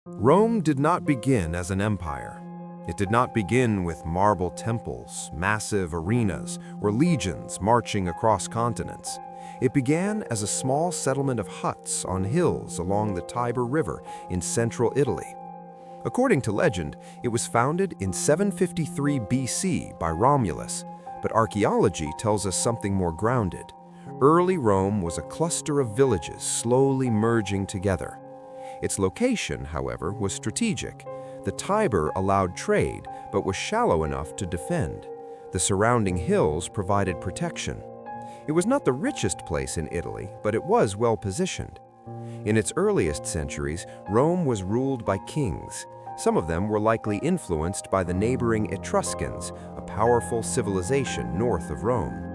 Rome did not begin as an empire. It did not begin with marble temples, massive arenas, or legions marching across continents. It began as a small settlement of huts on hills along the Tiber River in central Italy. According to legend, it was founded in 753 BC by Romulus, but archaeology tells us something more grounded. Early Rome was a cluster of villages slowly merging together. Its location, however, was strategic. The Tiber allowed trade, but was shallow enough to defend. The surrounding hills provided protection. It was not the richest place in Italy, but it was well positioned. In its earliest centuries, Rome was ruled by kings. Some of them were likely influenced by the neighboring Etruscans, a powerful civilization north of Rome.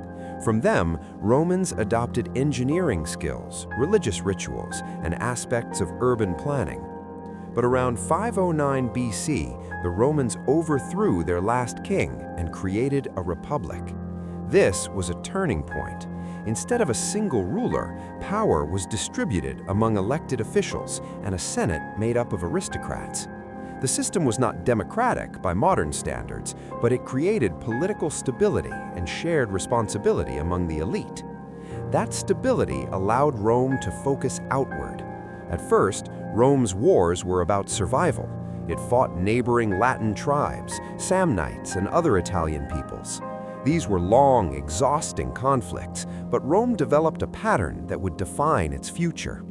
From them, Romans adopted engineering skills, religious rituals, and aspects of urban planning. But around 509 BC, the Romans overthrew their last king and created a republic. This was a turning point. Instead of a single ruler, power was distributed among elected officials and a senate made up of aristocrats. The system was not democratic by modern standards, but it created political stability and shared responsibility among the elite. That stability allowed Rome to focus outward. At first, Rome's wars were about survival. It fought neighboring Latin tribes, Samnites, and other Italian peoples. These were long, exhausting conflicts, but Rome developed a pattern that would define its future.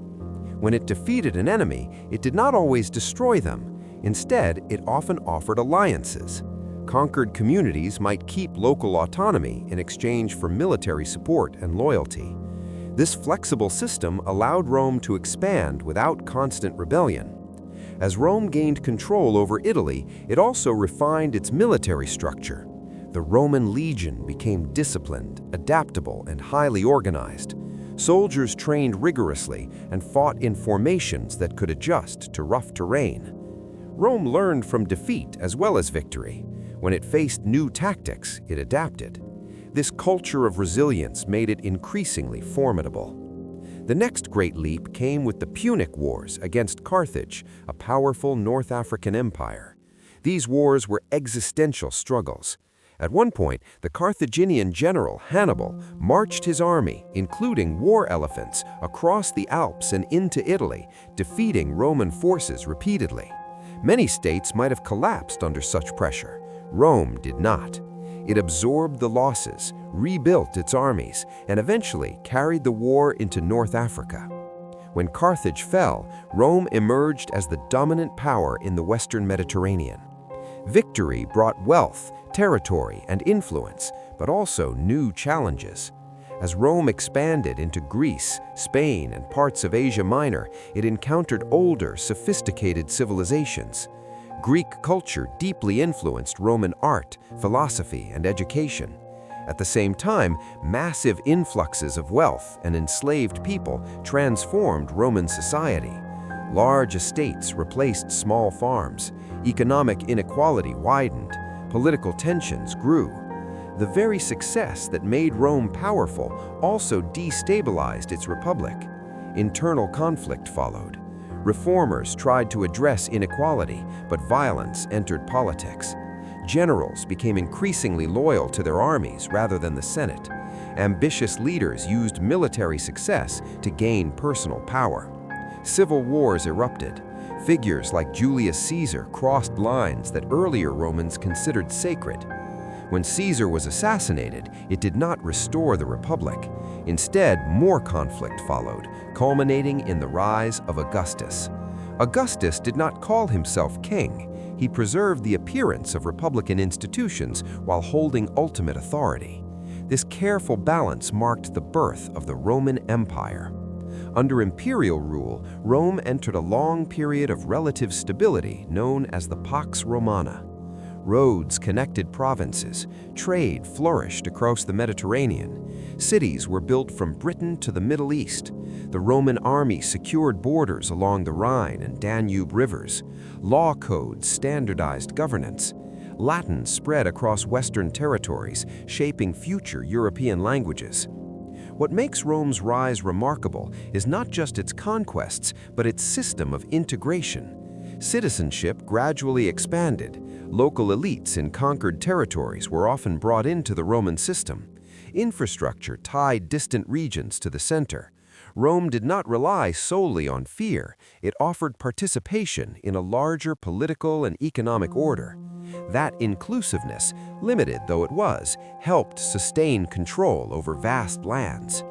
When it defeated an enemy, it did not always destroy them. Instead, it often offered alliances. Conquered communities might keep local autonomy in exchange for military support and loyalty. This flexible system allowed Rome to expand without constant rebellion. As Rome gained control over Italy, it also refined its military structure. The Roman legion became disciplined, adaptable, and highly organized. Soldiers trained rigorously and fought in formations that could adjust to rough terrain. Rome learned from defeat as well as victory. When it faced new tactics, it adapted. This culture of resilience made it increasingly formidable. The next great leap came with the Punic Wars against Carthage, a powerful North African empire. These wars were existential struggles. At one point, the Carthaginian general Hannibal marched his army, including war elephants, across the Alps and into Italy, defeating Roman forces repeatedly. Many states might have collapsed under such pressure. Rome did not. It absorbed the losses, rebuilt its armies, and eventually carried the war into North Africa. When Carthage fell, Rome emerged as the dominant power in the Western Mediterranean. Victory brought wealth, territory, and influence, but also new challenges. As Rome expanded into Greece, Spain, and parts of Asia Minor, it encountered older, sophisticated civilizations. Greek culture deeply influenced Roman art, philosophy, and education. At the same time, massive influxes of wealth and enslaved people transformed Roman society. Large estates replaced small farms. Economic inequality widened. Political tensions grew. The very success that made Rome powerful also destabilized its republic. Internal conflict followed. Reformers tried to address inequality, but violence entered politics. Generals became increasingly loyal to their armies rather than the Senate. Ambitious leaders used military success to gain personal power. Civil wars erupted. Figures like Julius Caesar crossed lines that earlier Romans considered sacred. When Caesar was assassinated, it did not restore the republic. Instead, more conflict followed, culminating in the rise of Augustus. Augustus did not call himself king. He preserved the appearance of republican institutions while holding ultimate authority. This careful balance marked the birth of the Roman Empire. Under imperial rule, Rome entered a long period of relative stability known as the Pax Romana. Roads connected provinces, trade flourished across the Mediterranean. Cities were built from Britain to the Middle East. The Roman army secured borders along the Rhine and Danube rivers. Law codes standardized governance. Latin spread across Western territories, shaping future European languages. What makes Rome's rise remarkable is not just its conquests, but its system of integration. Citizenship gradually expanded. Local elites in conquered territories were often brought into the Roman system. Infrastructure tied distant regions to the center. Rome did not rely solely on fear. It offered participation in a larger political and economic order. That inclusiveness, limited though it was, helped sustain control over vast lands.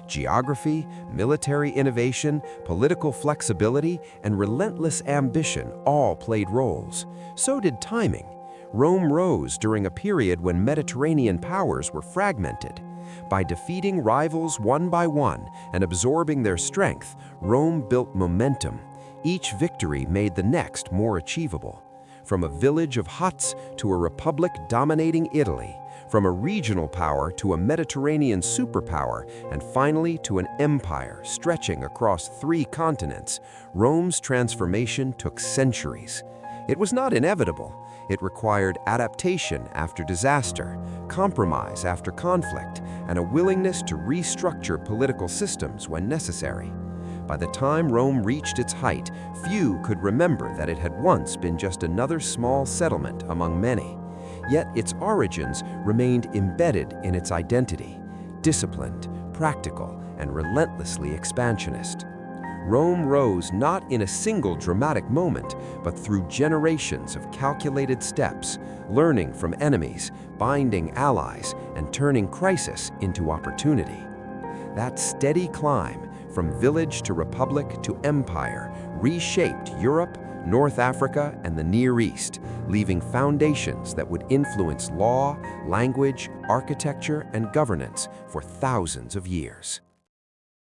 Geography, military innovation, political flexibility, and relentless ambition all played roles. So did timing. Rome rose during a period when Mediterranean powers were fragmented. By defeating rivals one by one and absorbing their strength, Rome built momentum. Each victory made the next more achievable. From a village of huts to a republic dominating Italy, from a regional power to a Mediterranean superpower, and finally to an empire stretching across 3 continents, Rome's transformation took centuries. It was not inevitable. It required adaptation after disaster, compromise after conflict, and a willingness to restructure political systems when necessary. By the time Rome reached its height, few could remember that it had once been just another small settlement among many. Yet its origins remained embedded in its identity, disciplined, practical, and relentlessly expansionist. Rome rose not in a single dramatic moment, but through generations of calculated steps, learning from enemies, binding allies, and turning crisis into opportunity. That steady climb, from village to republic to empire, reshaped Europe, North Africa, and the Near East, leaving foundations that would influence law, language, architecture, and governance for thousands of years.